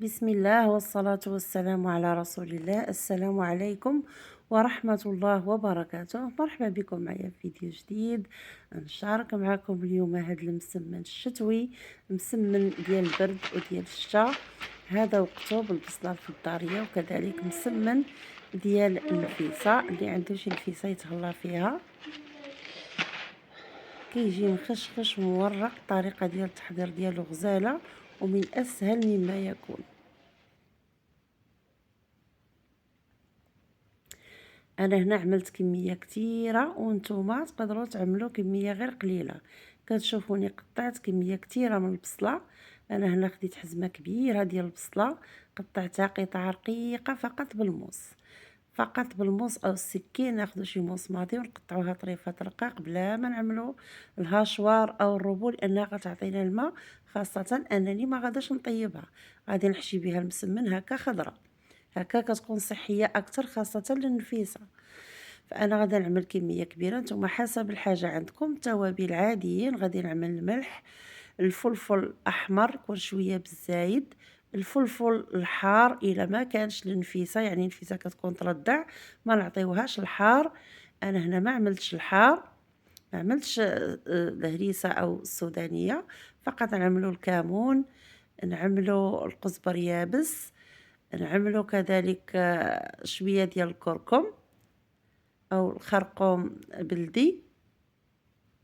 بسم الله والصلاة والسلام على رسول الله. السلام عليكم ورحمة الله وبركاته. مرحبا بكم معايا في فيديو جديد. نشارك معكم اليوم هذا المسمن الشتوي، مسمن ديال البرد وديال الشتاء. هذا وقته بالبصلة الخضارية، وكذلك مسمن ديال النفيسة اللي عنده شي نفيسة يتهلا فيها. كيجي مخشخش مورق. الطريقة ديال التحضير ديالو غزالة ومن أسهل مما يكون. انا هنا عملت كميه كتيره وانتوما تقدروا تعملوا كميه غير قليله. كتشوفوني قطعت كميه كتيره من البصله. انا هنا خديت حزمه كبيره ديال البصله، قطعتها قطع رقيقه فقط بالموس. فقط بالموس او السكين، ناخذ شي موسماطي ونقطعوها طريفات رقاق بلا ما نعملوا الهاشوار او الربو، لانها غتعطينا الماء. خاصه انني ما غاداش نطيبها، غادي نحشي بها المسمن هكا خضره. هكا كتكون صحيه اكثر خاصه للنفيسه. فانا غادي نعمل كميه كبيره، نتوما حسب الحاجه عندكم. التوابل عاديين، غادي نعمل الملح، الفلفل الاحمر يكون شويه بالزايد، الفلفل الحار الا ما كانش للنفيسه، يعني النفيسه كتكون ترضع ما نعطيوهاش الحار. انا هنا ما عملتش الحار، ما عملتش الهريسه او السودانيه، فقط نعملو الكمون، نعملو القزبر يابس، نعملو كذلك شويه ديال الكركم او الخرقوم بلدي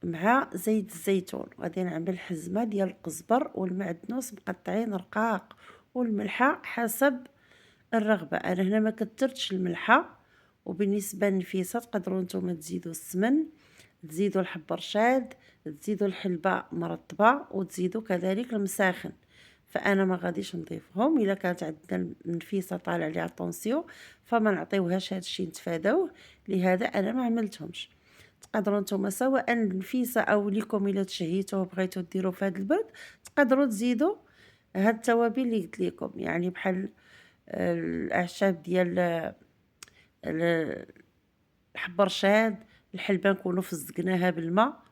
مع زيت الزيتون. غادي نعمل حزمه ديال القزبر والمعدنوس مقطعين رقاق، والملحه حسب الرغبه. انا هنا ما كثرتش الملحه. وبالنسبه للنفيسه تقدروا نتوما تزيدوا السمن، تزيدوا الحبرشاد، تزيدوا الحلبه مرطبه، وتزيدوا كذلك المساخن. فانا ما غاديش نضيفهم. الا كانت عندنا النفيسه طالع عليها الطونسيون فما نعطيوهاش هادشي، نتفاداوه. لهذا انا ما عملتهمش. تقدروا نتوما سواء النفيسه او ليكم الا تشهيتوا وبغيتوا ديروا في هذا البرد، تقدروا تزيدوا هاد التوابل اللي قلت لكم، يعني بحال الاعشاب ديال الحبرشاد، الحلبه نكونوا فزقناها بالماء،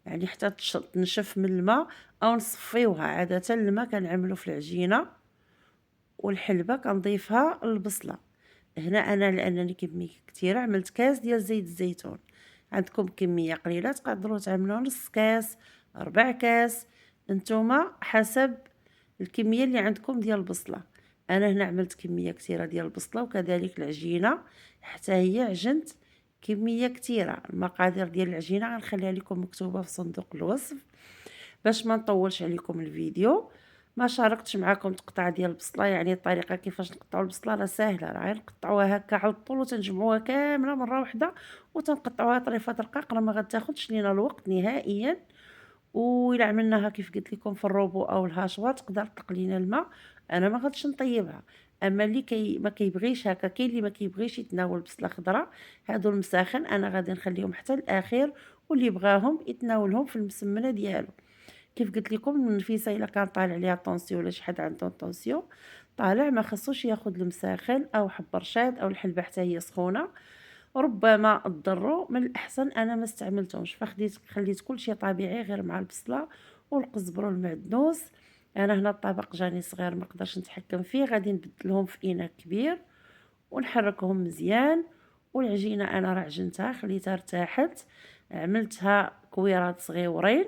يعني حتى تنشف من الماء، او نصفيوها. عاده الماء كنعملو في العجينه، والحلبه كنضيفها للبصله. هنا انا لانني كميه كثيره عملت كاس ديال زيت الزيتون. عندكم كميه قليله تقدروا تعملوا نص كاس، ربع كاس، نتوما حسب الكميه اللي عندكم ديال البصله. انا هنا عملت كميه كثيره ديال البصله، وكذلك العجينه حتى هي عجنت كميه كثيره. المقادير ديال العجينه غنخليها لكم مكتوبه في صندوق الوصف باش ما نطولش عليكم الفيديو. ما شاركتش معكم تقطع ديال البصله، يعني الطريقه كيفاش نقطعوا البصله راه ساهله، راه غير نقطعوها هكا على الطول وتنجمعوها كامله مره واحده وتنقطعوها طريفات رقاق، راه ما غتاخذش لينا الوقت نهائيا. وإلا عملناها كيف قلت لكم في الروبو او الهاشوار تقدر تطلق لينا الماء. انا ما غاديش نطيبها. اما اللي ما كيبغيش هكا، كاين اللي ما كيبغيش يتناول بصله خضراء، هادو المساخن انا غادي نخليهم حتى الاخير، واللي بغاهم يتناولهم في المسمنه ديالو. كيف قلت لكم النفيسه الا كان طالع عليها طونسيون ولا شي حد عنده طونسيون طالع، ما خصوش ياخذ المساخن او حب رشاد او الحلبه حتى هي سخونه، ربما تضروا. من الاحسن انا ما استعملتهمش، خليت كل شيء طبيعي غير مع البصله والقزبر والمعدنوس. انا هنا الطبق جاني صغير ما نقدرش نتحكم فيه، غادي نبدلهم في اناء كبير ونحركهم مزيان. والعجينه انا راه عجنتها خليتها ارتاحت، عملتها كويرات صغيورين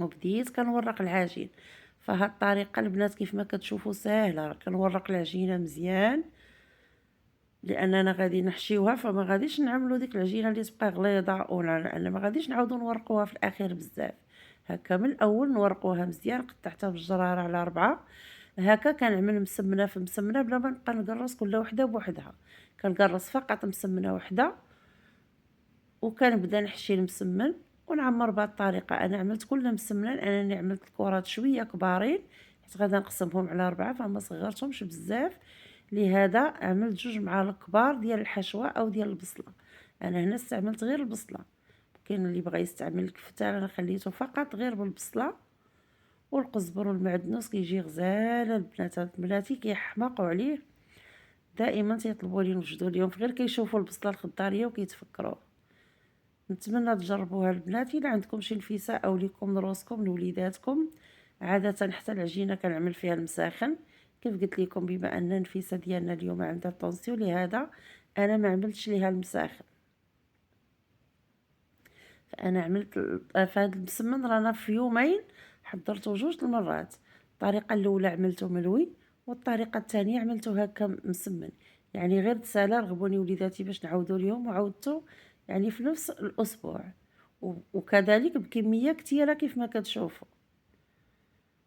وبديت كنورق العجين. فهاد الطريقه البنات كيف ما كتشوفوا ساهله، كنورق العجينه مزيان لاننا غادي نحشيوها، فما غاديش نعملوا ديك العجينه اللي تبقى غليظه، ولا لان ما غاديش نعاودوا نورقوها في الاخير بزاف. هكا من الاول نورقوها مزيان، قطعتها بالجراره على 4. هكا كنعمل مسمنه في مسمنه بلا ما نبقى نقرص كل وحده بوحدها. كنقرص فقط مسمنه وحده وكنبدا نحشي المسمن ونعمر بهذه الطريقه. انا عملت كل مسمنه لانني عملت الكرات شويه كبارين، حيت غادا نقسمهم على 4 فما صغرتهمش بزاف. لهذا عملت 2 معالق كبار ديال الحشوه او ديال البصله. انا هنا استعملت غير البصله، كاين اللي بغى يستعمل الكفتة، انا خليته فقط غير بالبصله والقزبر والمعدنوس. كيجي غزال البنات، بناتي كيحماقوا عليه، دائما تيطلبوا لي نوجدوا لهم غير كيشوفوا البصله الخضاريه وكيتفكروا. نتمنى تجربوها البنات. الا عندكم شي نفيسه او ليكم لروسكم لوليداتكم، عاده حتى العجينه كنعمل فيها المساخن، كيف قلت لكم بما ان نفيسه ديالنا اليوم عندها طونسيون، لهذا انا ما عملتش ليها المساخن. فانا عملت فهاد المسمن رانا في يومين حضرته 2 المرات. الطريقه الاولى عملته ملوي، والطريقه الثانيه عملته هكا مسمن. يعني غير تسالى رغبوني وليداتي باش نعاودو اليوم، وعاودته يعني في نفس الاسبوع، وكذلك بكميه كثيره كيف ما كتشوفوا.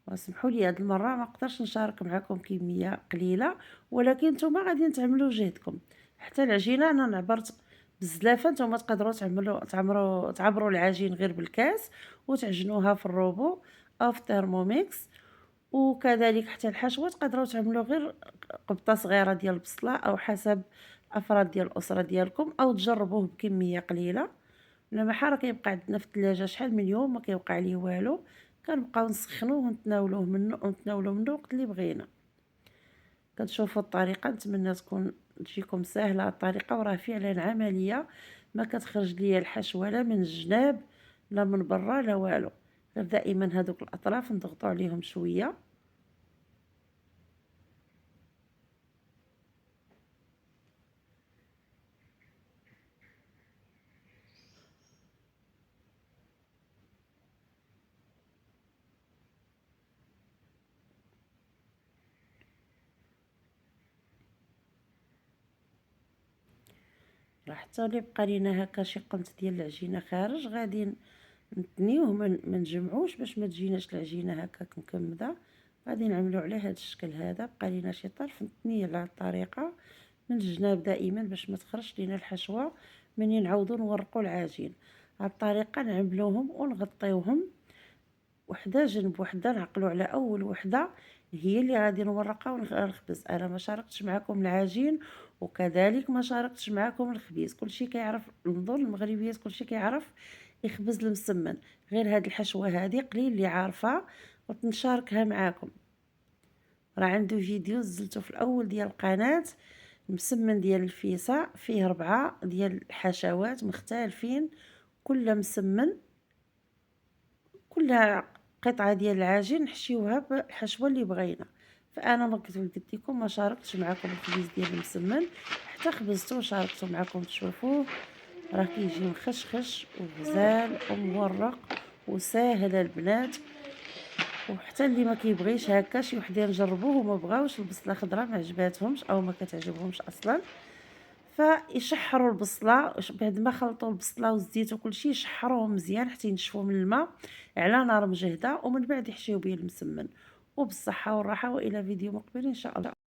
واسمحوا لي هاد المره ما قدرتش نشارك معكم كميه قليله، ولكن نتوما غادي تعملوا جهدكم. حتى العجينه انا نعبرت بزلافه، نتوما تقدروا تعبروا العجين غير بالكاس وتعجنوها في الروبو او في الترموميكس. وكذلك حتى الحشوه تقدروا تعملوا غير قبطه صغيره ديال البصله او حسب الافراد ديال الاسره ديالكم، او تجربوه بكميه قليله. لما حار كيبقى عندنا في الثلاجه شحال من يوم ما كيوقع ليه والو، كنبقاو نسخنوه ونتناولوه منه وقت اللي بغينا. كتشوفوا الطريقه، نتمنى تكون تجيكم سهله الطريقه، وراه فعلا عمليه. ما كتخرج ليا الحشوه لا من الجناب لا من برا لا والو. غير دائما هذوك الاطراف نضغطوا عليهم شويه. راه حتى اللي بقى لينا هكا شي قنت ديال العجينه خارج غادي نتنيوه، ما نجمعوش باش ما تجيناش العجينه هكاك مكمده. غادي نعملو على هذا الشكل هذا. بقى لينا شي طرف نتنيه على الطريقه من الجناب دائما باش ما تخرجش لينا الحشوه منين نعاودو نورقوا العجين. هاد الطريقه نعملوهم ونغطيوهم وحده جنب وحده، نعقلوا على اول وحده هي اللي غادي نورقها ونخبز. انا ما شاركتش معكم العجين، وكذلك ما شاركتش معكم الخبيز. كلشي كيعرف، نظن المغربيات كلشي كيعرف يخبز المسمن. غير هاد الحشوه هذه قليل اللي عارفه وتنشاركها معكم. راه عنده فيديو نزلته في الاول ديال القناه، المسمن ديال الفيسا فيه 4 ديال الحشوات مختلفين، كل مسمن كلها قطعه ديال العجين نحشيوها بالحشوه اللي بغينا. فانا ما قلت لكم ما شاركتش معكم الخبيز ديال المسمن، حتى خبزته وشاركته معكم تشوفوه. راه كيجي مخشخش وغزال ومورق وساهل البنات. وحتى اللي ما كيبغيش هكا، شي وحدين جربوه وما بغاوش البصله خضراء، ما عجباتهمش او ما كتعجبهمش اصلا، فيشحروا البصله بعد ما خلطوا البصله والزيت وكل شيء، يشحروهم مزيان حتى ينشفوا من الماء على نار مجهده، ومن بعد يحشيو به المسمن. وبالصحه والراحه، والى فيديو مقبل ان شاء الله.